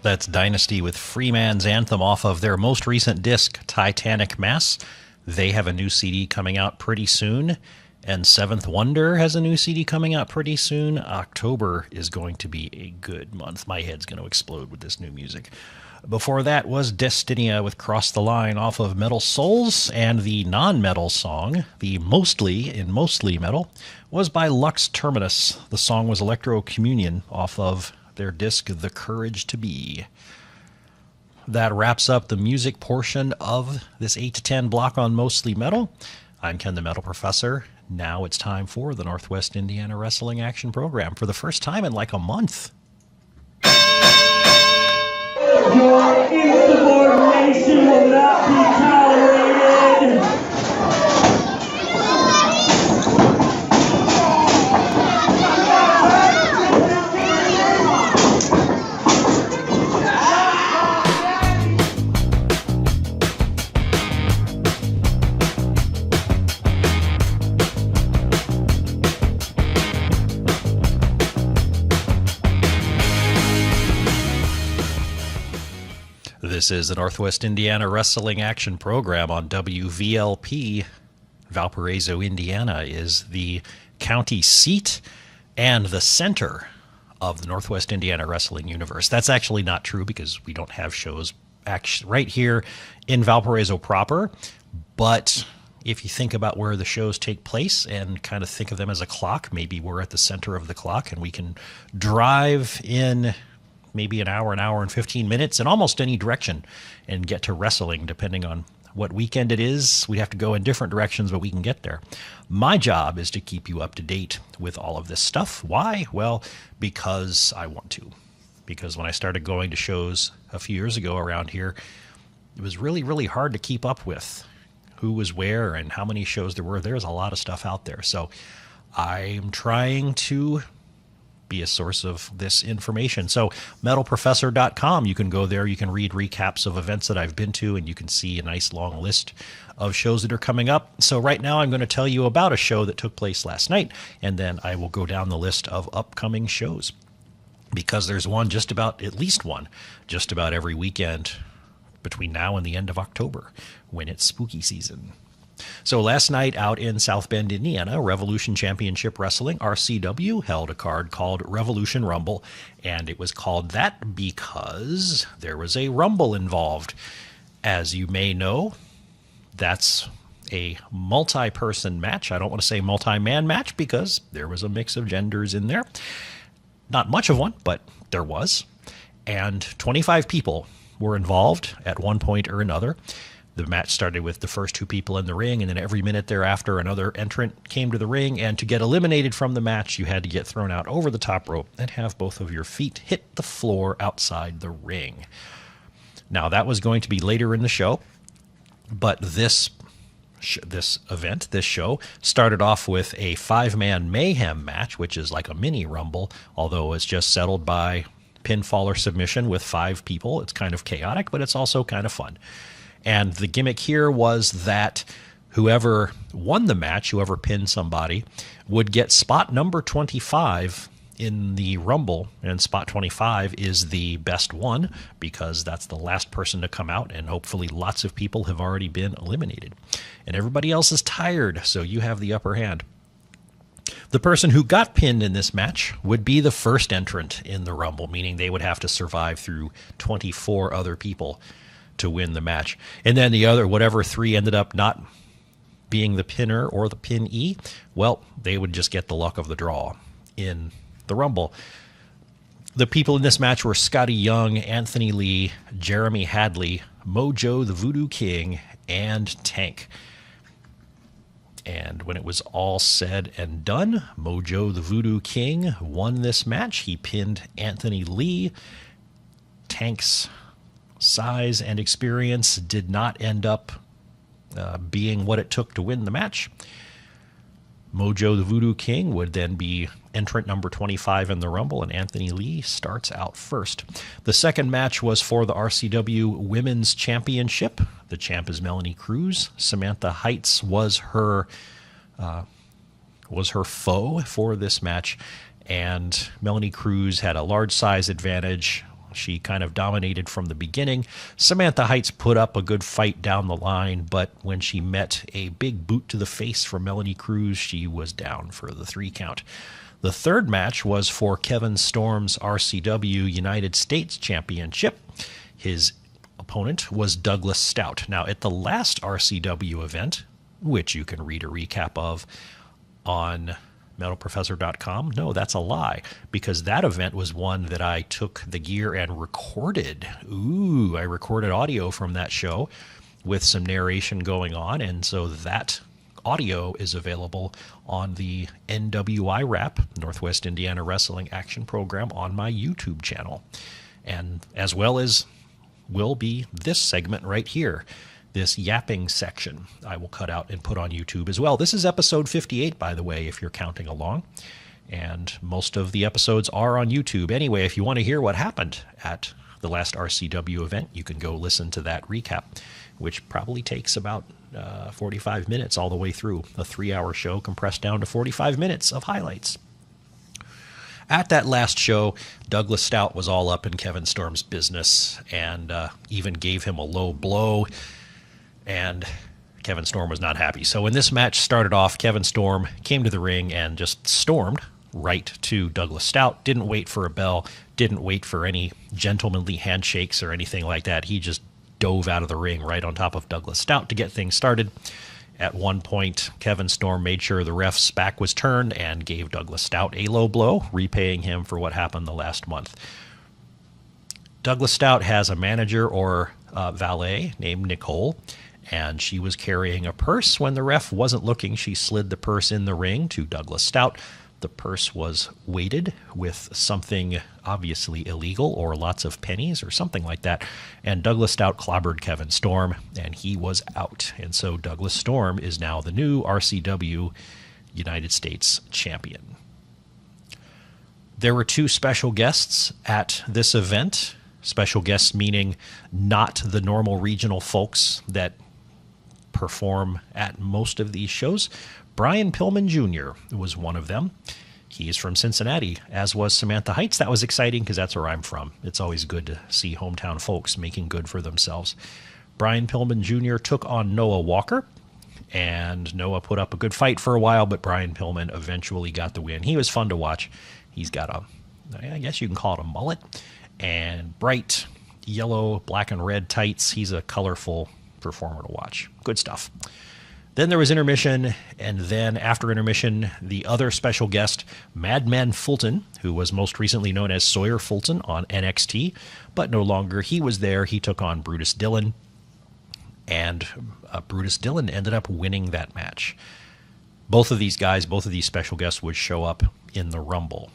That's Dynasty with Freeman's Anthem off of their most recent disc, Titanic Mass. They have a new CD coming out pretty soon, and Seventh Wonder has a new CD coming out pretty soon. October is going to be a good month. My head's going to explode with this new music. Before that was Destinia with Cross the Line off of Metal Souls, and the non-metal song, the Mostly in Mostly Metal, was by Lux Terminus. The song was Electro Communion off of their disc The Courage to Be. That wraps up the music portion of this 8 to 10 block on Mostly Metal. I'm Ken the Metal Professor. Now it's time for the Northwest Indiana Wrestling Action Program for the first time in like a month. Your insubordination will not be tolerated. This is the Northwest Indiana Wrestling Action Program on WVLP. Valparaiso, Indiana is the county seat and the center of the Northwest Indiana Wrestling universe. That's actually not true because we don't have shows right here in Valparaiso proper. But if you think about where the shows take place and kind of think of them as a clock, maybe we're at the center of the clock and we can drive in maybe an hour and 15 minutes in almost any direction and get to wrestling depending on what weekend it is. We have to go in different directions, but we can get there. My job is to keep you up to date with all of this stuff. Why? Well, because I want to. Because when I started going to shows a few years ago around here, it was really, really hard to keep up with who was where and how many shows there were. There's a lot of stuff out there. So I'm trying to be a source of this information. So metalprofessor.com, you can go there, you can read recaps of events that I've been to, and you can see a nice long list of shows that are coming up. So right now I'm going to tell you about a show that took place last night, and then I will go down the list of upcoming shows, because there's at least one just about every weekend between now and the end of October when it's spooky season. So last night out in South Bend, Indiana, Revolution Championship Wrestling, RCW, held a card called Revolution Rumble, and it was called that because there was a rumble involved. As you may know, that's a multi-person match. I don't want to say multi-man match because there was a mix of genders in there. Not much of one, but there was. And 25 people were involved at one point or another. The match started with the first two people in the ring, and then every minute thereafter, another entrant came to the ring, and to get eliminated from the match, you had to get thrown out over the top rope and have both of your feet hit the floor outside the ring. Now, that was going to be later in the show, but this show, started off with a 5-man mayhem match, which is like a mini rumble, although it's just settled by pinfall or submission with 5 people. It's kind of chaotic, but it's also kind of fun. And the gimmick here was that whoever won the match, whoever pinned somebody, would get spot number 25 in the Rumble. And spot 25 is the best one because that's the last person to come out. And hopefully lots of people have already been eliminated. And everybody else is tired, so you have the upper hand. The person who got pinned in this match would be the first entrant in the Rumble, meaning they would have to survive through 24 other people to win the match. And then the other, whatever 3 ended up not being the pinner or the pinnee, well, they would just get the luck of the draw in the Rumble. The people in this match were Scotty Young, Anthony Lee, Jeremy Hadley, Mojo the Voodoo King, and Tank. And when it was all said and done, Mojo the Voodoo King won this match. He pinned Anthony Lee. Tank's size and experience did not end up being what it took to win the match. Mojo the Voodoo King would then be entrant number 25 in the Rumble, and Anthony Lee starts out first. The second match was for the RCW Women's Championship. The champ is Melanie Cruz. Samantha Heights was her foe for this match, and Melanie Cruz had a large size advantage, She kind of dominated from the beginning. Samantha Heights put up a good fight down the line, but when she met a big boot to the face from Melanie Cruz, she was down for the 3 count. The third match was for Kevin Storm's RCW United States Championship. His opponent was Douglas Stout. Now, at the last RCW event, which you can read a recap of on metalprofessor.com. No, that's a lie, because that event was one that I took the gear and recorded. I recorded audio from that show with some narration going on, and so that audio is available on the NWIWRAP, Northwest Indiana Wrestling Action Program, on my YouTube channel, and as well as will be this segment right here. This yapping section I will cut out and put on YouTube as well. This is episode 58, by the way, if you're counting along. And most of the episodes are on YouTube. Anyway, if you want to hear what happened at the last RCW event, you can go listen to that recap, which probably takes about 45 minutes all the way through. A 3-hour show compressed down to 45 minutes of highlights. At that last show, Douglas Stout was all up in Kevin Storm's business and even gave him a low blow. And Kevin Storm was not happy. So when this match started off, Kevin Storm came to the ring and just stormed right to Douglas Stout. Didn't wait for a bell, didn't wait for any gentlemanly handshakes or anything like that. He just dove out of the ring right on top of Douglas Stout to get things started. At one point, Kevin Storm made sure the ref's back was turned and gave Douglas Stout a low blow, repaying him for what happened the last month. Douglas Stout has a manager or valet named Nicole, and she was carrying a purse. When the ref wasn't looking, she slid the purse in the ring to Douglas Stout. The purse was weighted with something obviously illegal, or lots of pennies or something like that, and Douglas Stout clobbered Kevin Storm, and he was out. And so Douglas Storm is now the new RCW United States champion. There were 2 special guests at this event. Special guests meaning not the normal regional folks that perform at most of these shows. Brian Pillman Jr. was one of them. He is from Cincinnati, as was Samantha Heights. That was exciting because that's where I'm from. It's always good to see hometown folks making good for themselves. Brian Pillman Jr. took on Noah Walker, and Noah put up a good fight for a while, but Brian Pillman eventually got the win. He was fun to watch. He's got I guess you can call it a mullet, and bright yellow, black and red tights. He's a colorful performer to watch. Good stuff. Then there was intermission, and then after intermission, the other special guest, Madman Fulton, who was most recently known as Sawyer Fulton on NXT, but no longer. He was there. He took on Brutus Dillon, and Brutus Dillon ended up winning that match. Both of these guys, both of these special guests would show up in the Rumble.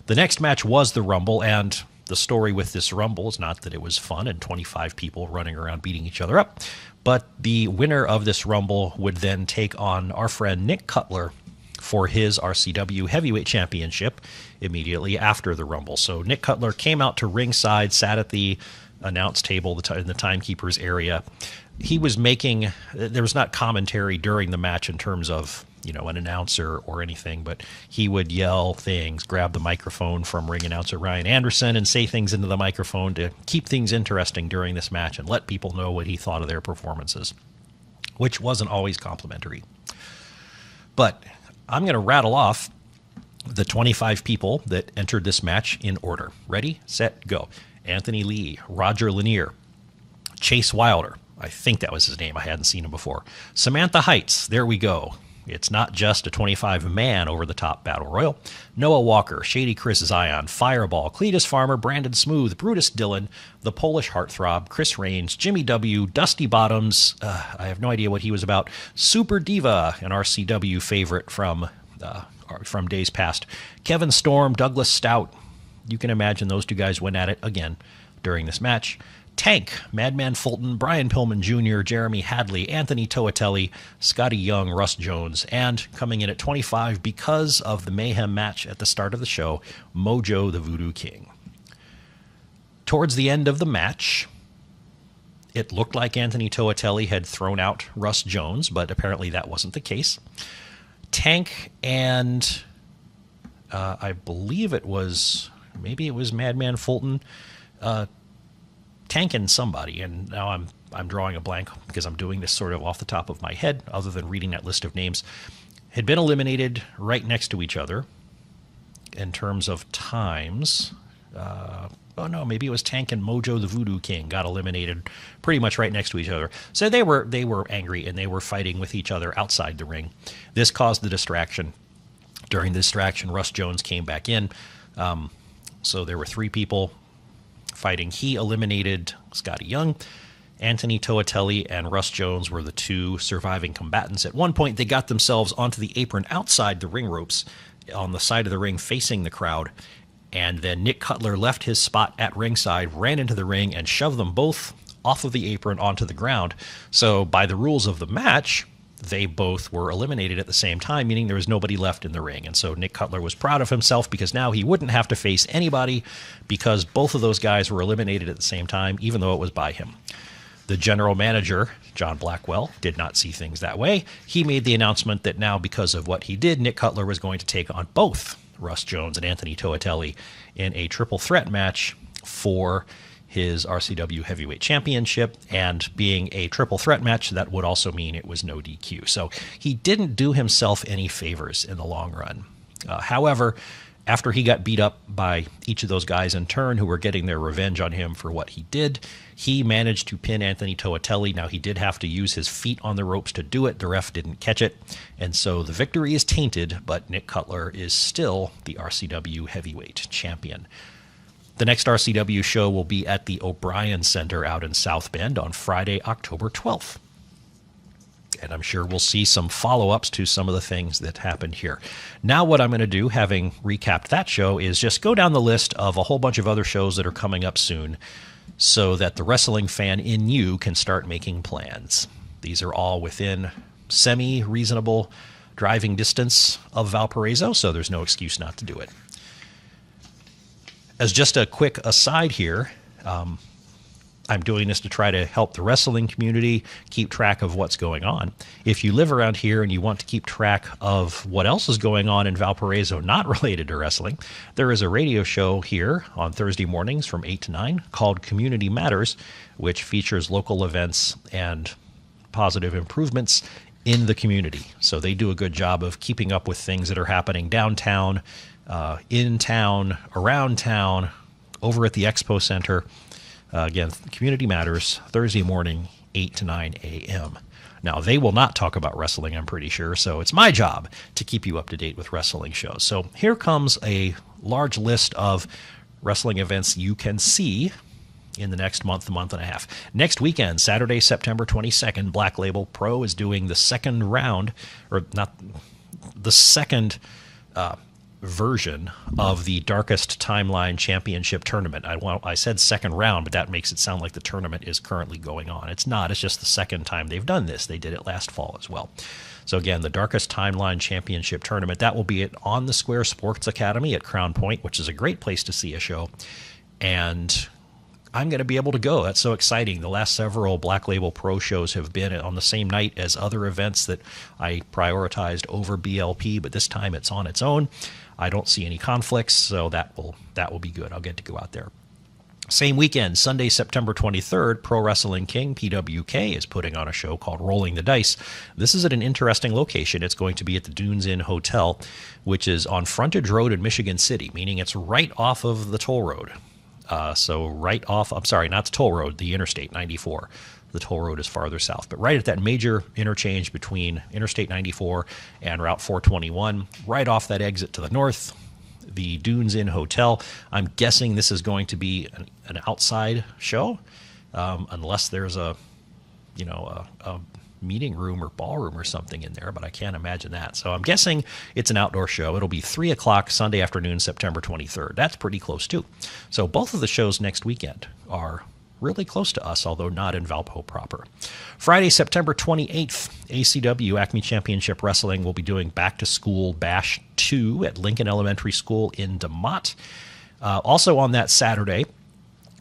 The next match was the Rumble, and the story with this Rumble is not that it was fun and 25 people running around beating each other up, but the winner of this Rumble would then take on our friend Nick Cutler for his RCW Heavyweight Championship immediately after the Rumble. So Nick Cutler came out to ringside, sat at the announce table in the timekeeper's area. He was there was not commentary during the match in terms of, an announcer or anything, but he would yell things, grab the microphone from ring announcer Ryan Anderson and say things into the microphone to keep things interesting during this match and let people know what he thought of their performances, which wasn't always complimentary. But I'm going to rattle off the 25 people that entered this match in order. Ready, set, go. Anthony Lee, Roger Lanier, Chase Wilder, I think that was his name. I hadn't seen him before. Samantha Heights, there we go. It's not just a 25-man over-the-top battle royal. Noah Walker, Shady Chris Zion, Fireball, Cletus Farmer, Brandon Smooth, Brutus Dillon, the Polish Heartthrob, Chris Reigns, Jimmy W., Dusty Bottoms, I have no idea what he was about, Super Diva, an RCW favorite from days past, Kevin Storm, Douglas Stout. You can imagine those 2 guys went at it again during this match. Tank, Madman Fulton, Brian Pillman Jr., Jeremy Hadley, Anthony Toatelli, Scotty Young, Russ Jones, and coming in at 25 because of the Mayhem match at the start of the show, Mojo the Voodoo King. Towards the end of the match, it looked like Anthony Toatelli had thrown out Russ Jones, but apparently that wasn't the case. Tank and I believe maybe it was Madman Fulton, tanking somebody, and now I'm drawing a blank because I'm doing this sort of off the top of my head, other than reading that list of names, had been eliminated right next to each other in terms of times. Oh no, maybe it was Tank and Mojo the Voodoo King got eliminated pretty much right next to each other. So they were angry and they were fighting with each other outside the ring. This caused the distraction. During the distraction, Russ Jones came back in. So there were three people fighting. He eliminated Scotty Young. Anthony Toatelli and Russ Jones were the two surviving combatants. At one point, they got themselves onto the apron outside the ring ropes on the side of the ring facing the crowd. And then Nick Cutler left his spot at ringside, ran into the ring, and shoved them both off of the apron onto the ground. So by the rules of the match, they both were eliminated at the same time, meaning there was nobody left in the ring. And so Nick Cutler was proud of himself because now he wouldn't have to face anybody because both of those guys were eliminated at the same time, even though it was by him. The general manager, John Blackwell, did not see things that way. He made the announcement that now, because of what he did, Nick Cutler was going to take on both Russ Jones and Anthony Toatelli in a triple threat match for his RCW Heavyweight Championship. And being a triple threat match, that would also mean it was no DQ. So he didn't do himself any favors in the long run. However, after he got beat up by each of those guys in turn who were getting their revenge on him for what he did, he managed to pin Anthony Toatelli. Now, he did have to use his feet on the ropes to do it. The ref didn't catch it. And so the victory is tainted, but Nick Cutler is still the RCW Heavyweight Champion. The next RCW show will be at the O'Brien Center out in South Bend on Friday, October 12th. And I'm sure we'll see some follow-ups to some of the things that happened here. Now what I'm going to do, having recapped that show, is just go down the list of a whole bunch of other shows that are coming up soon so that the wrestling fan in you can start making plans. These are all within semi-reasonable driving distance of Valparaiso, so there's no excuse not to do it. As just a quick aside here, I'm doing this to try to help the wrestling community keep track of what's going on. If you live around here and you want to keep track of what else is going on in Valparaiso not related to wrestling, there is a radio show here on Thursday mornings from 8 to 9 called Community Matters, which features local events and positive improvements in the community. So they do a good job of keeping up with things that are happening downtown, in town, around town, over at the Expo Center. Again, Community Matters, Thursday morning, 8 to 9 a.m. Now, they will not talk about wrestling, I'm pretty sure, so it's my job to keep you up to date with wrestling shows. So here comes a large list of wrestling events you can see in the next month and a half. Next weekend, Saturday, September 22nd, Black Label Pro is doing the second round, or not the second version of the Darkest Timeline Championship Tournament. I said second round, but that makes it sound like the tournament is currently going on. It's not. It's just the second time they've done this. They did it last fall as well. So again, the Darkest Timeline Championship Tournament, that will be at On the Square Sports Academy at Crown Point, which is a great place to see a show. And I'm going to be able to go. That's so exciting. The last several Black Label Pro shows have been on the same night as other events that I prioritized over BLP, but this time it's on its own. I don't see any conflicts, so that will be good. I'll get to go out there. Same weekend, Sunday, September 23rd, Pro Wrestling King, PWK, is putting on a show called Rolling the Dice. This is at an interesting location. It's going to be at the Dunes Inn Hotel, which is on Frontage Road in Michigan City, meaning it's right off of the toll road. So right off, I'm sorry, not the toll road, the Interstate 94. The toll road is farther south, but right at that major interchange between Interstate 94 and Route 421, right off that exit to the north, the Dunes Inn Hotel. I'm guessing this is going to be an outside show, unless there's a meeting room or ballroom or something in there, but I can't imagine that. So I'm guessing it's an outdoor show. It'll be 3 o'clock Sunday afternoon, September 23rd. That's pretty close too. So both of the shows next weekend are really close to us, although not in Valpo proper. Friday, September 28th, ACW, Acme Championship Wrestling, will be doing Back to School Bash 2 at Lincoln Elementary School in DeMotte. Also on that Saturday,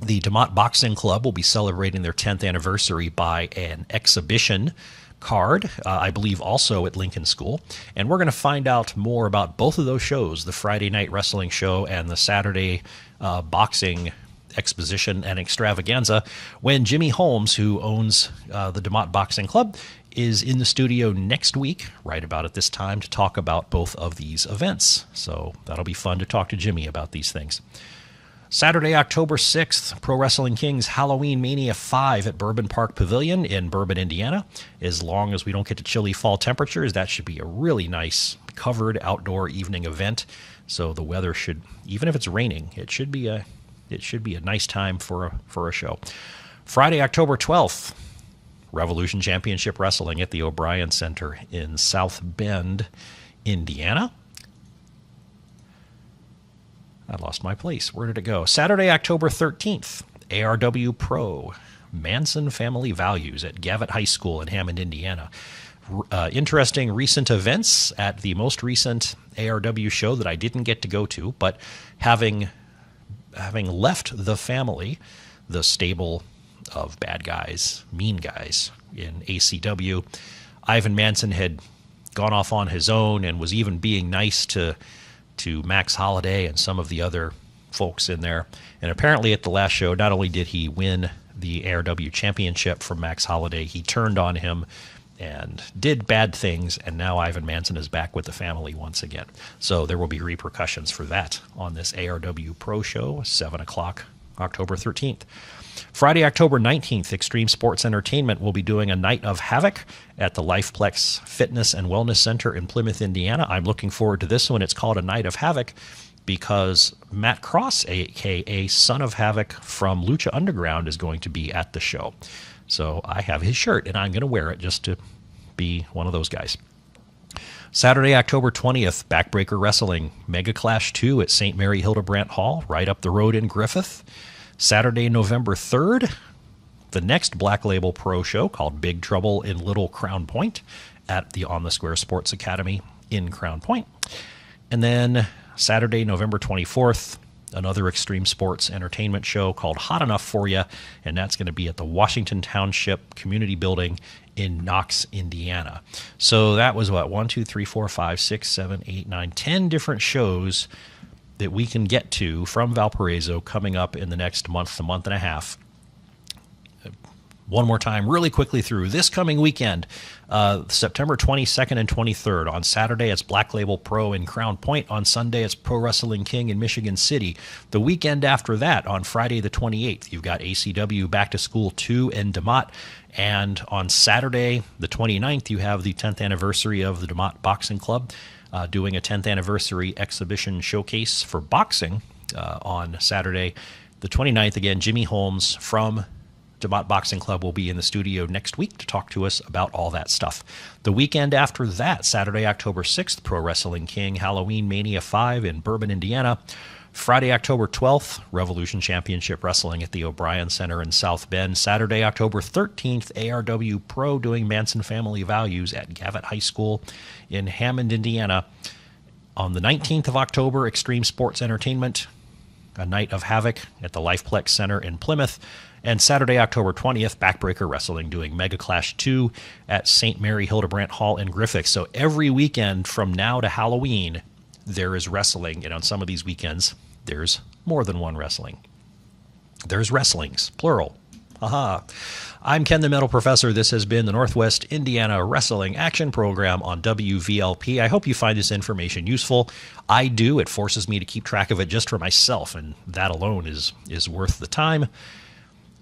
the DeMotte Boxing Club will be celebrating their 10th anniversary by an exhibition card, I believe also at Lincoln School. And we're going to find out more about both of those shows, the Friday night wrestling show and the Saturday boxing exposition and extravaganza when Jimmy Holmes, who owns the DeMott Boxing Club, is in the studio next week, right about at this time, to talk about both of these events. So that'll be fun to talk to Jimmy about these things. Saturday, October 6th, Pro Wrestling King's Halloween Mania 5 at Bourbon Park Pavilion in Bourbon, Indiana. As long as we don't get to chilly fall temperatures, that should be a really nice covered outdoor evening event. So the weather should, even if it's raining, it should be a nice time for a show. Friday, October 12th, Revolution Championship Wrestling at the O'Brien Center in South Bend, Indiana. I lost my place. Where did it go? Saturday, October 13th, ARW Pro, Manson Family Values at Gavitt High School in Hammond, Indiana. Interesting recent events at the most recent ARW show that I didn't get to go to, but having left the family, the stable of bad guys, mean guys in ACW, Ivan Manson had gone off on his own and was even being nice to Max Holiday and some of the other folks in there. And apparently at the last show, not only did he win the ARW championship from Max Holiday, he turned on him and did bad things, and now Ivan Manson is back with the family once again. So there will be repercussions for that on this ARW Pro Show, 7 o'clock, October 13th. Friday, October 19th, Extreme Sports Entertainment will be doing a Night of Havoc at the Lifeplex Fitness and Wellness Center in Plymouth, Indiana. I'm looking forward to this one. It's called a Night of Havoc because Matt Cross, a.k.a. Son of Havoc from Lucha Underground, is going to be at the show. So I have his shirt, and I'm going to wear it just to be one of those guys. Saturday, October 20th, Backbreaker Wrestling, Mega Clash 2 at St. Mary Hildebrandt Hall, right up the road in Griffith. Saturday, November 3rd, the next Black Label Pro show called Big Trouble in Little Crown Point at the On the Square Sports Academy in Crown Point. And then Saturday, November 24th, another Extreme Sports Entertainment show called Hot Enough For Ya, and that's going to be at the Washington Township Community Building in Knox, Indiana. So that was what, 1, 2, 3, 4, 5, 6, 7, 8, 9, 10 different shows that we can get to from Valparaiso coming up in the next month to month and a half. One more time, really quickly through. This coming weekend, September 22nd and 23rd. On Saturday, it's Black Label Pro in Crown Point. On Sunday, it's Pro Wrestling King in Michigan City. The weekend after that, on Friday the 28th, you've got ACW Back to School 2 in DeMott. And on Saturday the 29th, you have the 10th anniversary of the DeMott Boxing Club, doing a 10th anniversary exhibition showcase for boxing on Saturday the 29th. Again, Jimmy Holmes from DeMott Boxing Club will be in the studio next week to talk to us about all that stuff. The weekend after that, Saturday, October 6th, Pro Wrestling King Halloween Mania 5 in Bourbon, Indiana. Friday, October 12th, Revolution Championship Wrestling at the O'Brien Center in South Bend. Saturday, October 13th, ARW Pro doing Manson Family Values at Gavitt High School in Hammond, Indiana. On the 19th of October, Extreme Sports Entertainment, a Night of Havoc at the Lifeplex Center in Plymouth. And Saturday, October 20th, Backbreaker Wrestling doing Mega Clash 2 at St. Mary Hildebrandt Hall in Griffith. So every weekend from now to Halloween, there is wrestling. And on some of these weekends, there's more than one wrestling. There's wrestlings, plural. Aha. I'm Ken the Metal Professor. This has been the Northwest Indiana Wrestling Action Program on WVLP. I hope you find this information useful. I do. It forces me to keep track of it just for myself, and that alone is worth the time.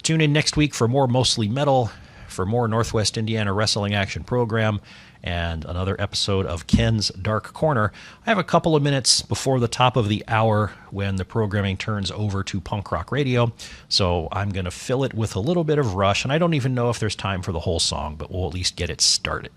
Tune in next week for more Mostly Metal, for more Northwest Indiana Wrestling Action Program, and another episode of Ken's Dark Corner. I have a couple of minutes before the top of the hour when the programming turns over to punk rock radio, so I'm going to fill it with a little bit of Rush, and I don't even know if there's time for the whole song, but we'll at least get it started.